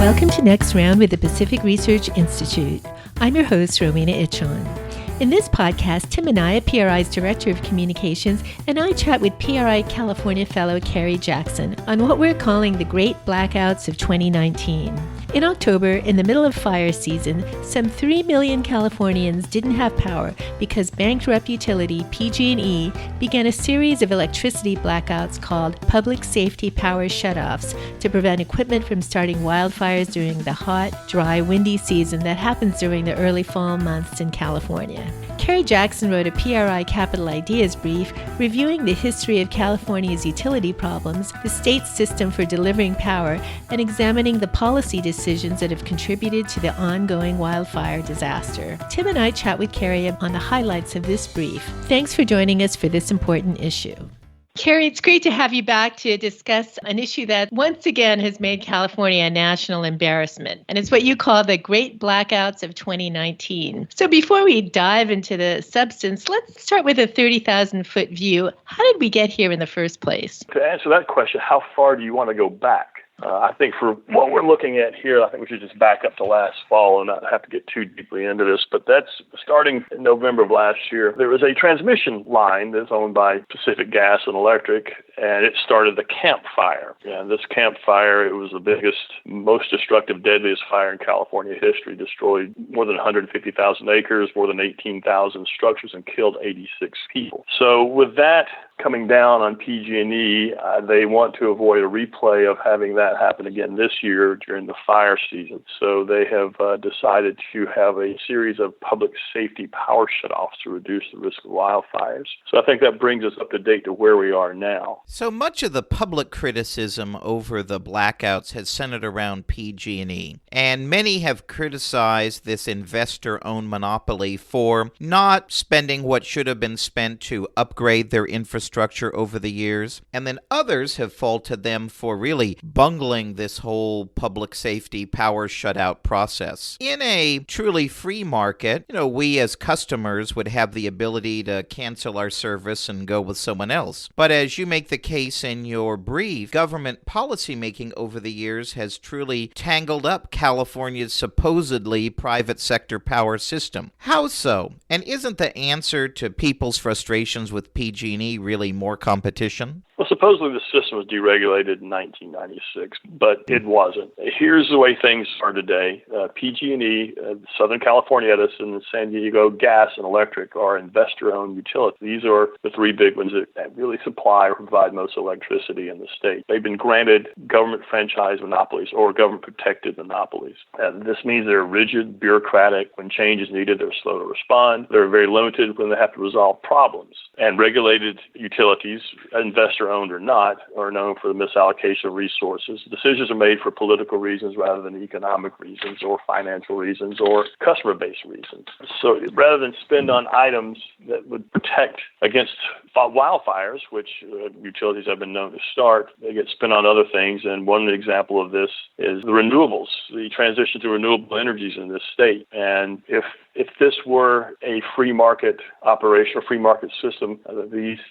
Welcome to Next Round with the Pacific Research Institute. I'm your host, Rowena Itchon. In this podcast, Tim and I, PRI's Director of Communications, and I chat with PRI California Fellow Kerry Jackson on what we're calling the Great Blackouts of 2019. In October, in the middle of fire season, some 3 million Californians didn't have power because bankrupt utility PG&E began a series of electricity blackouts called public safety power shutoffs to prevent equipment from starting wildfires during the hot, dry, windy season that happens during the early fall months in California. Kerry Jackson wrote a PRI Capital Ideas brief reviewing the history of California's utility problems, the state's system for delivering power, and examining the policy decisions that have contributed to the ongoing wildfire disaster. Tim and I chat with Kerry on the highlights of this brief. Thanks for joining us for this important issue. Kerry, it's great to have you back to discuss an issue that once again has made California a national embarrassment, and it's what you call the Great Blackouts of 2019. So before we dive into the substance, let's start with a 30,000-foot view. How did we get here in the first place? To answer that question, how far do you want to go back? I think for what we're looking at here, I think we should just back up to last fall and not have to get too deeply into this. But that's starting in November of last year. There was a transmission line that's owned by Pacific Gas and Electric, and it started the Camp Fire. And this Camp Fire, it was the biggest, most destructive, deadliest fire in California history. Destroyed more than 150,000 acres, more than 18,000 structures, and killed 86 people. So with that coming down on PG&E, they want to avoid a replay of having that happen again this year during the fire season. So they have decided to have a series of public safety power shutoffs to reduce the risk of wildfires. So I think that brings us up to date to where we are now. So much of the public criticism over the blackouts has centered around PG&E, and many have criticized this investor-owned monopoly for not spending what should have been spent to upgrade their infrastructure over the years, and then others have faulted them for really bungling this whole public safety power shutout process. In a truly free market, we as customers would have the ability to cancel our service and go with someone else. But as you make the case in your brief, government policymaking over the years has truly tangled up California's supposedly private sector power system. How so? And isn't the answer to people's frustrations with PG&E really more competition? Well, supposedly the system was deregulated in 1996, but it wasn't. Here's the way things are today. PG&E, Southern California Edison, and San Diego Gas and Electric are investor-owned utilities. These are the three big ones that really supply or provide most electricity in the state. They've been granted government franchise monopolies or government-protected monopolies. This means they're rigid, bureaucratic. When change is needed, they're slow to respond. They're very limited when they have to resolve problems. And regulated utilities, investor-owned or not, are known for the misallocation of resources. Decisions are made for political reasons rather than economic reasons or financial reasons or customer-based reasons. So rather than spend on items that would protect against wildfires, which utilities have been known to start, they get spent on other things. And one example of this is the renewables, the transition to renewable energies in this state. And if this were a free market operation or free market system,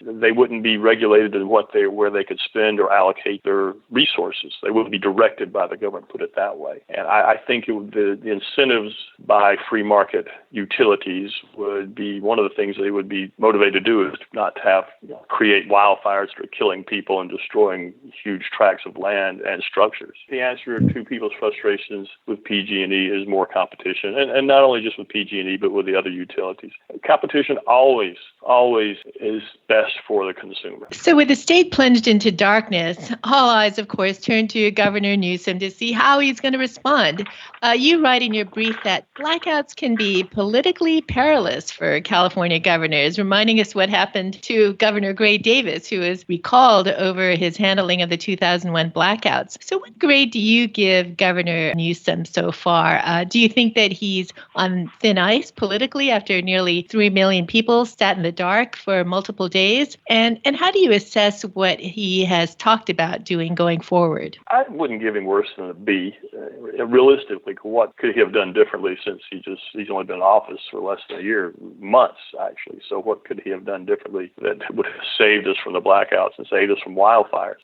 they wouldn't be regulated in where they could spend or allocate their resources. They wouldn't be directed by the government, put it that way. And I think the incentives by free market utilities would be one of the things they would be motivated to do is not to have create wildfires that are killing people and destroying huge tracts of land and structures. The answer to people's frustrations with PG&E is more competition, and not only just with PG&E, but with the other utilities. Competition always is best for the consumer. So with the state plunged into darkness, all eyes, of course, turn to Governor Newsom to see how he's going to respond. You write in your brief that blackouts can be politically perilous for California governors, reminding us what happened to Governor Gray Davis, who was recalled over his handling of the 2001 blackouts. So what grade do you give Governor Newsom so far? Do you think that he's on thin ice politically after nearly 3 million people sat in the dark for multiple days? And how do you assess what he has talked about doing going forward? I wouldn't give him worse than a B. Realistically, what could he have done differently since he's only been in office for less than a year, months actually. actually. So what could he have done differently that would have saved us from the blackouts and saved us from wildfires?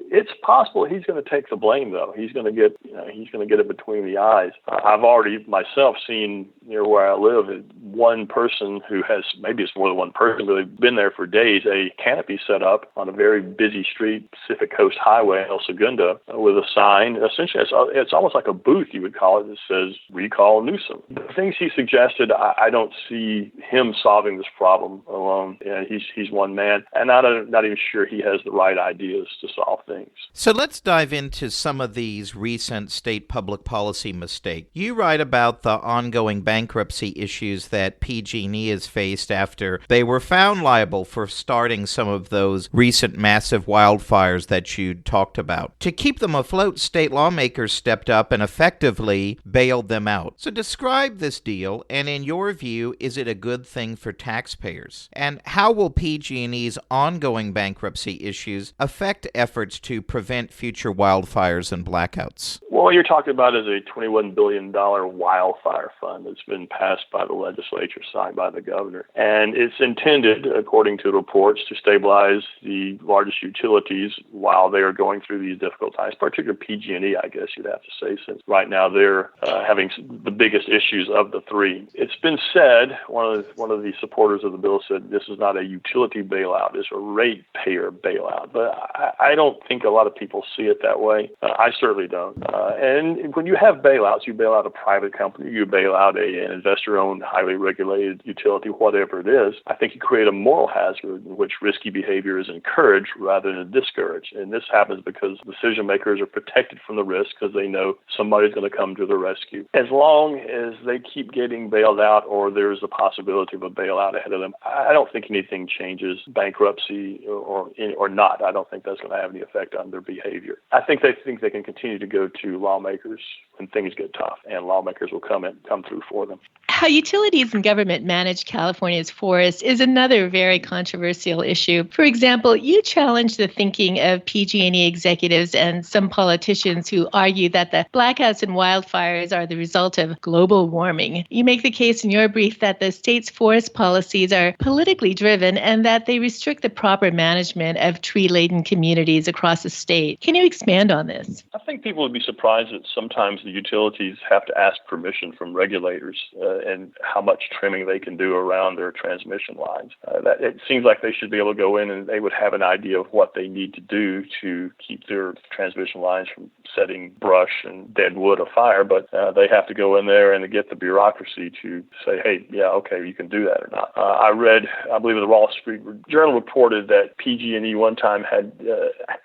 It's possible he's going to take the blame, though. He's going to get it between the eyes. I've already myself seen near where I live one person who has, maybe it's more than one person, but they've been there for days, a canopy set up on a very busy street, Pacific Coast Highway in El Segundo, with a sign. Essentially, it's almost like a booth, you would call it, that says, "Recall Newsom." The things he suggested, I don't see him solving this problem alone. He's one man, and I'm not even sure he has the right ideas to solve things. So let's dive into some of these recent state public policy mistakes. You write about the ongoing bankruptcy issues that PG&E has faced after they were found liable for starting some of those recent massive wildfires that you talked about. To keep them afloat, state lawmakers stepped up and effectively bailed them out. So describe this deal, and in your view, is it a good thing for taxpayers? And how will PG&E's ongoing bankruptcy issues affect efforts to prevent future wildfires and blackouts? Well, what you're talking about is a $21 billion wildfire fund that's been passed by the legislature, signed by the governor. And it's intended, according to reports, to stabilize the largest utilities while they are going through these difficult times, particularly PG&E, I guess you'd have to say, since right now they're having the biggest issues of the three. It's been said, one of the supporters of the bill said this is not a utility bailout, it's a ratepayer bailout. But I don't think a lot of people see it that way. I certainly don't. And when you have bailouts, you bail out a private company, you bail out an investor-owned, highly regulated utility, whatever it is, I think you create a moral hazard in which risky behavior is encouraged rather than discouraged. And this happens because decision makers are protected from the risk because they know somebody's going to come to the rescue. As long as they keep getting bailed out or there's a possibility of a bailout ahead of them, I don't think anything changes, bankruptcy or not. I don't think that's going to have any effect on their behavior. I think they can continue to go to lawmakers when things get tough, and lawmakers will come through for them. How utilities and government manage California's forests is another very controversial issue. For example, you challenge the thinking of PG&E executives and some politicians who argue that the blackouts and wildfires are the result of global warming. You make the case in your brief that the state's forest policies are politically driven and that they restrict the proper management of tree-laden communities across the state. Can you expand on this? I think people would be surprised that sometimes the utilities have to ask permission from regulators and how much trimming they can do around their transmission lines. That it seems like they should be able to go in and they would have an idea of what they need to do to keep their transmission lines from setting brush and dead wood afire, but they have to go in there and get the bureaucracy to say, hey, yeah, okay, you can do that or not. I believe the Wall Street Journal reported that PG&E one time had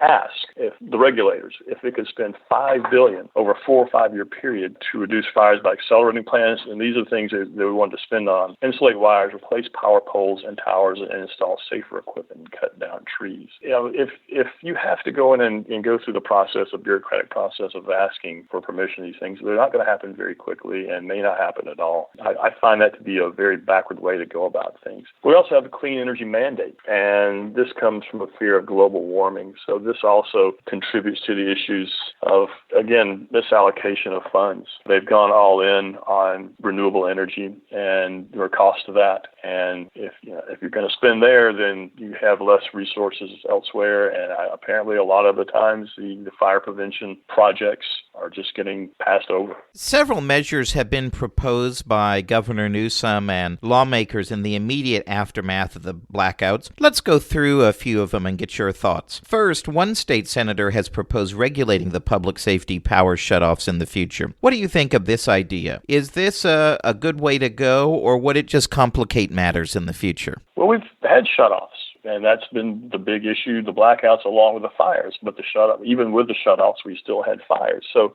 asked if the regulators, if they could spend $5 billion over a 4 or 5 year period to reduce fires by accelerating plans, and these are things that they wanted to spend on: insulate wires, replace power poles and towers, and install safer equipment and cut down trees. If you have to go in and go through the bureaucratic process of asking for permission of these things, they're not going to happen very quickly and may not happen at all. I find that to be a very backward way to go about things. We also have a clean energy mandate, and this comes from a fear of global warming. So this also contributes to the issues of, again, misallocation of funds. They've gone all in on renewable energy and the cost of that. And if you're going to spend there, then you have less resources elsewhere. And apparently a lot of the times the fire prevention projects are just getting passed over. Several measures have been proposed by Governor Newsom and lawmakers in the immediate aftermath of the blackouts. Let's go through a few of them and get your thoughts. First, one state senator has proposed regulating the public safety power shutoffs in the future. What do you think of this idea? Is this a good way to go, or would it just complicate matters in the future? Well, we've had shutoffs, and that's been the big issue, the blackouts along with the fires. But even with the shutoffs, we still had fires. So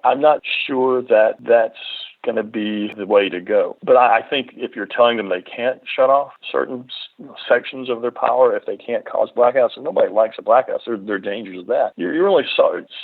I'm not sure that that's going to be the way to go. But I think if you're telling them they can't shut off certain sections of their power, if they can't cause blackouts, and nobody likes the blackouts, there are dangers of that. You're only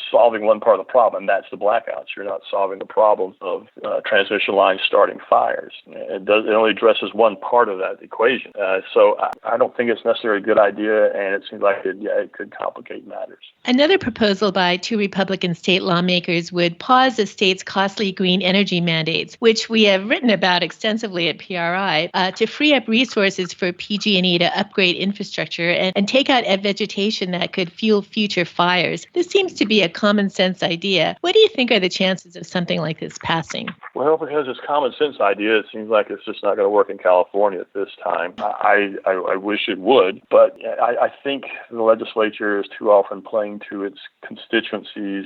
solving one part of the problem, and that's the blackouts. You're not solving the problem of transmission lines starting fires. It only addresses one part of that equation. So I don't think it's necessarily a good idea, and it seems like it could complicate matters. Another proposal by two Republican state lawmakers would pause the state's costly green energy mandate mandates, which we have written about extensively at PRI, to free up resources for PG&E to upgrade infrastructure and take out vegetation that could fuel future fires. This seems to be a common sense idea. What do you think are the chances of something like this passing? Well, because it's a common sense idea, it seems like it's just not going to work in California at this time. I wish it would, but I think the legislature is too often playing to its constituencies.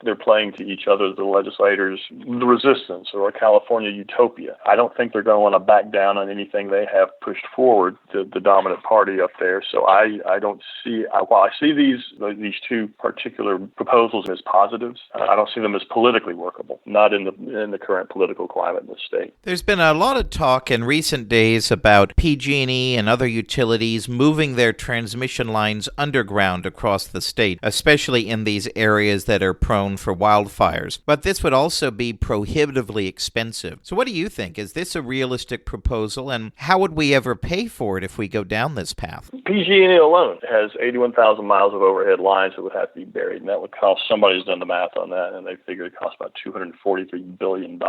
They're playing to each other, the legislators, the resistance or a California utopia. I don't think they're going to want to back down on anything they have pushed forward, the dominant party up there. So I don't see, while I see these two particular proposals as positives, I don't see them as politically workable, not in the current political climate in the state. There's been a lot of talk in recent days about PG&E and other utilities moving their transmission lines underground across the state, especially in these areas that are prone for wildfires. But this would also be prohibitively expensive. So what do you think? Is this a realistic proposal, and how would we ever pay for it if we go down this path? PG&E alone has 81,000 miles of overhead lines that would have to be buried, and that would cost, somebody's done the math on that, and they figure it costs about $243 billion.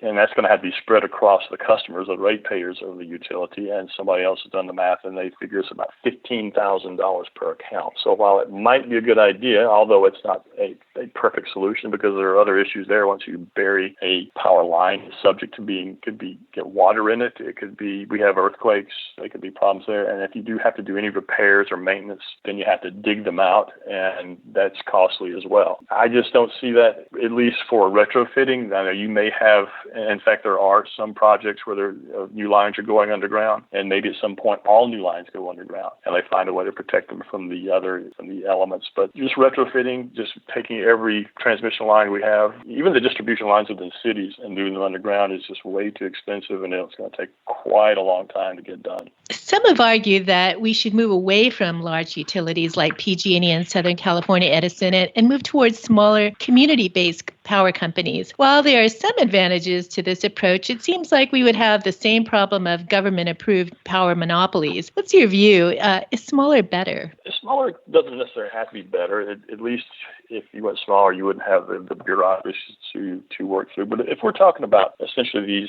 And that's going to have to be spread across the customers, the ratepayers of the utility, and somebody else has done the math, and they figure it's about $15,000 per account. So while it might be a good idea, although it's not a perfect solution because there are other issues there. Once you bury a power line, it's subject to get water in it. It could be, we have earthquakes, there could be problems there. And if you do have to do any repairs or maintenance, then you have to dig them out, and that's costly as well. I just don't see that, at least for retrofitting. I know you may have, in fact, there are some projects where new lines are going underground, and maybe at some point all new lines go underground, and they find a way to protect them from the elements. But just retrofitting, just taking every transmission line we have, even the distribution lines within cities, and doing them underground is just way too expensive, and it's going to take quite a long time to get done. Some have argued that we should move away from large utilities like PG&E and Southern California Edison and move towards smaller community-based power companies. While there are some advantages to this approach, it seems like we would have the same problem of government-approved power monopolies. What's your view? Is smaller better? Smaller doesn't necessarily have to be better. At least if you went smaller, you wouldn't have the bureaucracy to work through. But if we're talking about essentially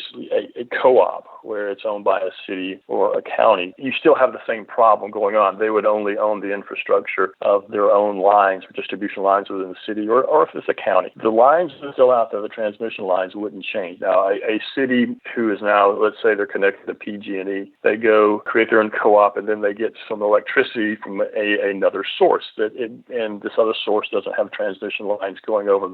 a co-op where it's owned by a city or a county, you still have the same problem going on. They would only own the infrastructure of their own lines, distribution lines within the city, or if it's a county. The lines that are still out there, the transmission lines, wouldn't change. Now, a city who is now, let's say they're connected to PG&E, they go create their own co-op, and then they get some electricity from another source, and this other source doesn't have transmission lines going over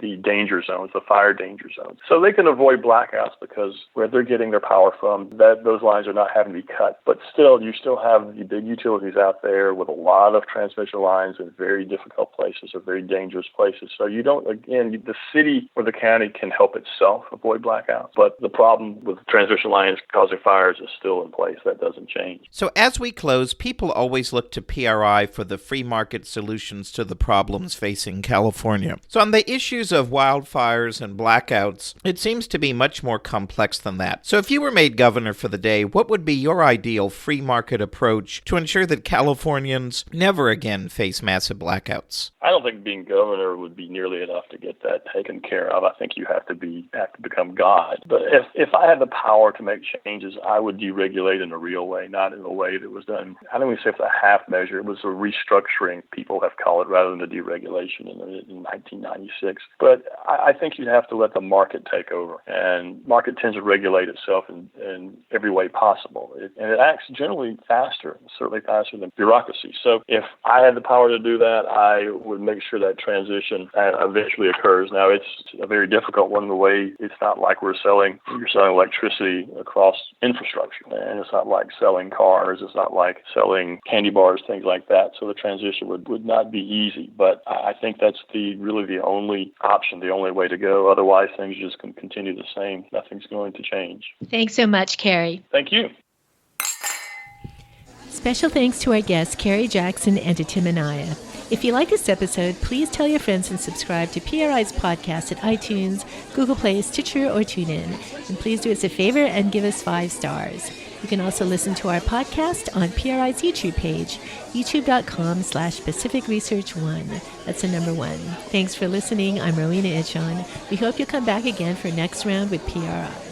the danger zones, the fire danger zones. So they can avoid blackouts because where they're getting their power from, those lines are not having to be cut. But still, you still have the big utilities out there with a lot of transmission lines in very difficult places or very dangerous places. So you don't, again, the city or the county can help itself avoid blackouts. But the problem with transmission lines causing fires is still in place. That doesn't change. So as we close, people always look to PRI for the free market solutions to the problems facing California. So on the issues of wildfires and blackouts, it seems to be much more complex than that. So if you were made governor for the day, what would be your ideal free market approach to ensure that Californians never again face massive blackouts? I don't think being governor would be nearly enough to get that taken care of. I think you have to become God. But if I had the power to make changes, I would deregulate in a real way, not in a way that was done. I don't even say it's a half measure. It was a restructuring, people have called it, rather than a deregulation in 1996. But I think you'd have to let the market take over. And market tends to regulate itself in every way possible. And it acts generally faster, certainly faster than bureaucracy. So if I had the power to do that, I would make sure that transition eventually occurs. Now, it's a very difficult one. The way it's not like you're selling electricity across infrastructure. And it's not like selling cars. It's not like selling candy bars, things like that. So the transition would not be easy. But I think that's really the only option, the only way to go. Otherwise, things just can continue the same. Nothing's going to change. Thanks so much, Kerry. Thank you. Special thanks to our guests, Kerry Jackson and to Tim Anaya. If you like this episode, please tell your friends and subscribe to PRI's podcast at iTunes, Google Play, Stitcher, or TuneIn. And please do us a favor and give us 5 stars. You can also listen to our podcast on PRI's YouTube page, youtube.com/Pacific Research 1. That's the number 1. Thanks for listening. I'm Rowena Ichon. We hope you'll come back again for next round with PRI.